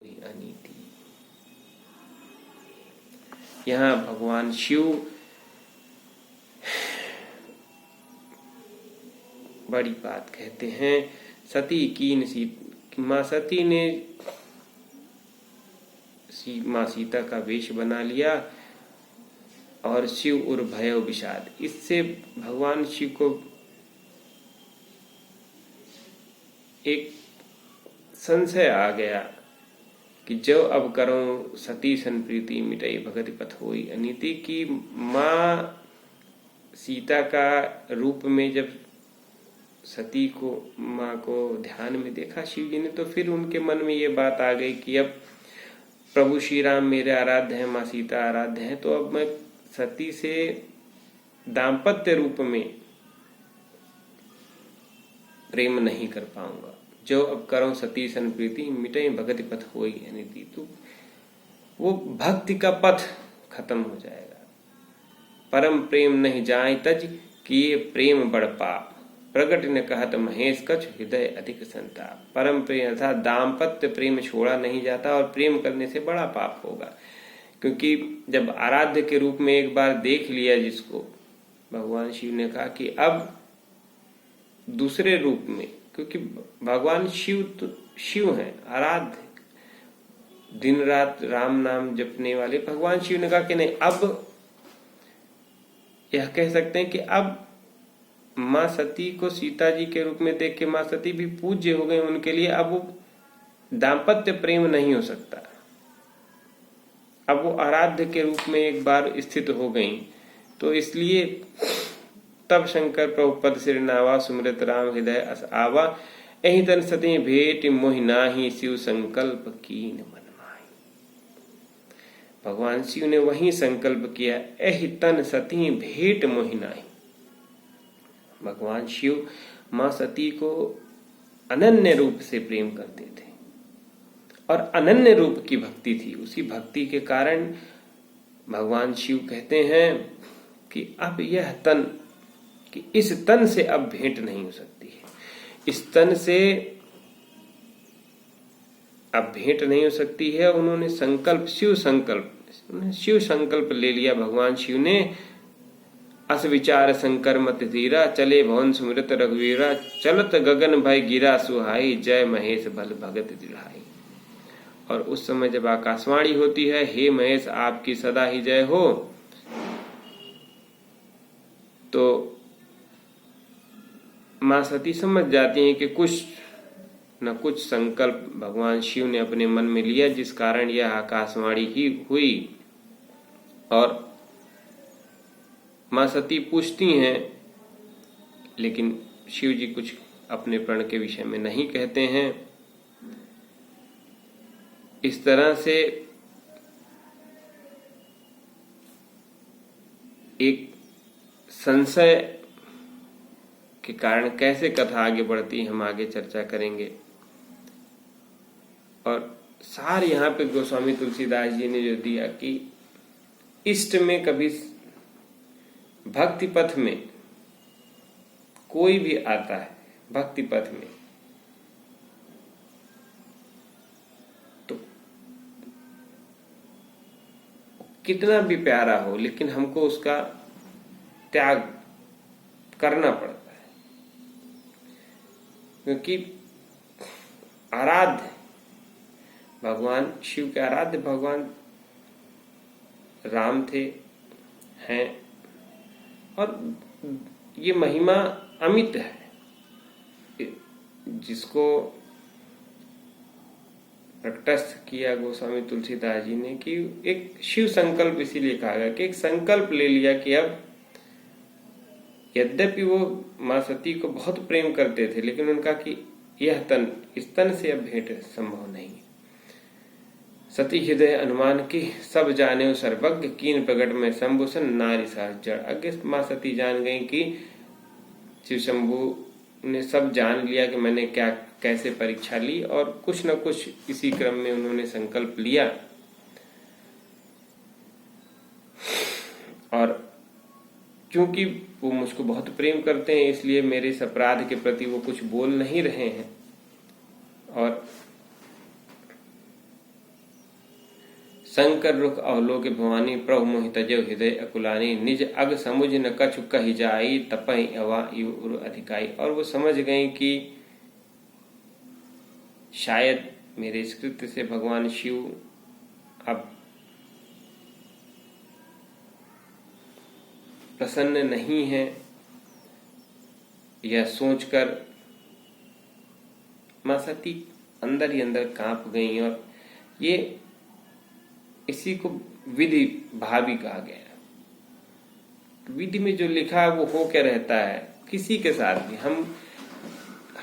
अनीति। यहाँ भगवान शिव बड़ी बात कहते हैं। सती कीन माँ सती ने माँ सीता का वेश बना लिया और शिव उर भयो विषाद। इससे भगवान शिव को एक संशय आ गया कि जो अब करो सती सन प्रीति मिटई भगति पथ होई अनीति। की माँ सीता का रूप में जब सती को माँ को ध्यान में देखा शिव जी ने, तो फिर उनके मन में ये बात आ गई कि अब प्रभु श्री राम मेरे आराध्य हैं, माँ सीता आराध्य हैं, तो अब मैं सती से दाम्पत्य रूप में प्रेम नहीं कर पाऊंगा। जो अब करो सती सन प्रीति मिटे भगति पथ होई अनीति। तो वो भक्ति का पथ खत्म हो जाएगा। परम प्रेम नहीं जाए तज किए प्रेम बड़ पाप प्रगट ने कहत महेश कछ हृदय अधिक संताप। परम प्रेम अर्थात दाम्पत्य प्रेम छोड़ा नहीं जाता और प्रेम करने से बड़ा पाप होगा। क्योंकि जब आराध्य के रूप में एक बार देख लिया जिसको, भगवान शिव ने कहा कि अब दूसरे रूप में, क्योंकि भगवान शिव तो शिव हैं, आराध्य दिन रात राम नाम जपने वाले भगवान शिव ने कहा कि नहीं, अब यह कह सकते हैं कि अब माँ सती को सीता जी के रूप में देख के माँ सती भी पूज्य हो गए उनके लिए। अब वो दाम्पत्य प्रेम नहीं हो सकता, अब वो आराध्य के रूप में एक बार स्थित हो गई। तो इसलिए तब शंकर प्रभु पद सिर नावा सुमृत राम हृदय अस आवा एहि तन सती भेंट मोहि नाहि शिव संकल्प कीन मन माही। भगवान शिव ने वही संकल्प किया, एहि तन सती भेंट मोहि नाहि। भगवान शिव माँ सती को अनन्य रूप से प्रेम करते थे और अनन्य रूप की भक्ति थी। उसी भक्ति के कारण भगवान शिव कहते हैं कि अब यह तन, कि इस तन से अब भेंट नहीं हो सकती है, इस तन से अब भेंट नहीं हो सकती है। उन्होंने संकल्प, शिव संकल्प ले लिया भगवान शिव ने। अस विचार शंकर मत धीरा चले भवन सुमृत रघुवीरा चलत गगन भय गिरा सुहाई जय महेश बल भगत दिलाई। और उस समय जब आकाशवाणी होती है, हे महेश आपकी सदा ही जय हो, तो माँ सती समझ जाती हैं कि कुछ न कुछ संकल्प भगवान शिव ने अपने मन में लिया, जिस कारण यह आकाशवाणी ही हुई। और माँ सती पूछती हैं, लेकिन शिव जी कुछ अपने प्रण के विषय में नहीं कहते हैं। इस तरह से एक संशय के कारण कैसे कथा आगे बढ़ती हम आगे चर्चा करेंगे। और सार यहाँ पे गोस्वामी तुलसीदास जी ने जो दिया कि इष्ट में कभी भक्ति पथ में कोई भी आता है, भक्ति पथ में तो कितना भी प्यारा हो, लेकिन हमको उसका त्याग करना पड़ता है। क्योंकि आराध्य भगवान शिव के आराध्य भगवान राम थे, हैं, और ये महिमा अमित है जिसको प्रकटस्थ किया गोस्वामी तुलसीदास जी ने कि एक शिव संकल्प इसीलिए कहा गया कि एक संकल्प ले लिया कि अब यद्यपि वो माँ सती को बहुत प्रेम करते थे, लेकिन उनका कि यह तन, इस तन से अब भेंट संभव नहीं। सती हृदय अनुमान की सब जाने सर्वज्ञ कीन प्रगट में शंभुसन नारी सास जड़। अज्ञ माँ सती जान गई कि शिव शंभु ने सब जान लिया कि मैंने क्या कैसे परीक्षा ली, और कुछ न कुछ इसी क्रम में उन्होंने संकल्प लिया। और क्योंकि वो मुझको बहुत प्रेम करते हैं, इसलिए मेरे इस अपराध के प्रति वो कुछ बोल नहीं रहे हैं। और शंकर रुख अवलोक भवानी प्रभु मोहि तजौ हृदय अकुलानी निज अग समुझ न कछु कहि जाई तपहि अवा युर अधिकाई। और वो समझ गई कि शायद मेरे इस कृत्य से भगवान शिव अब प्रसन्न नहीं है, यह सोचकर मां सती अंदर ही अंदर कांप गई। और ये इसी को विधि भावी कहा गया। विधि में जो लिखा है वो हो क्या रहता है किसी के साथ भी।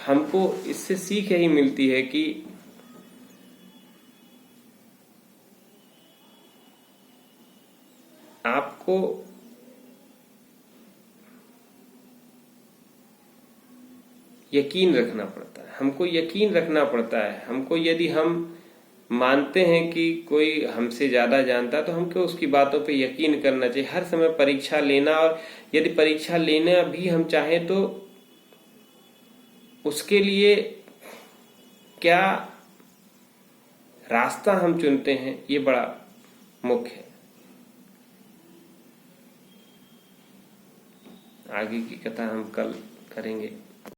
हमको इससे सीख यही मिलती है कि आपको यकीन रखना पड़ता है, हमको यकीन रखना पड़ता है। हमको यदि हम मानते हैं कि कोई हमसे ज्यादा जानता है तो हमको उसकी बातों पे यकीन करना चाहिए। हर समय परीक्षा लेना, और यदि परीक्षा लेना भी हम चाहें तो उसके लिए क्या रास्ता हम चुनते हैं ये बड़ा मुख्य है। आगे की कथा हम कल करेंगे।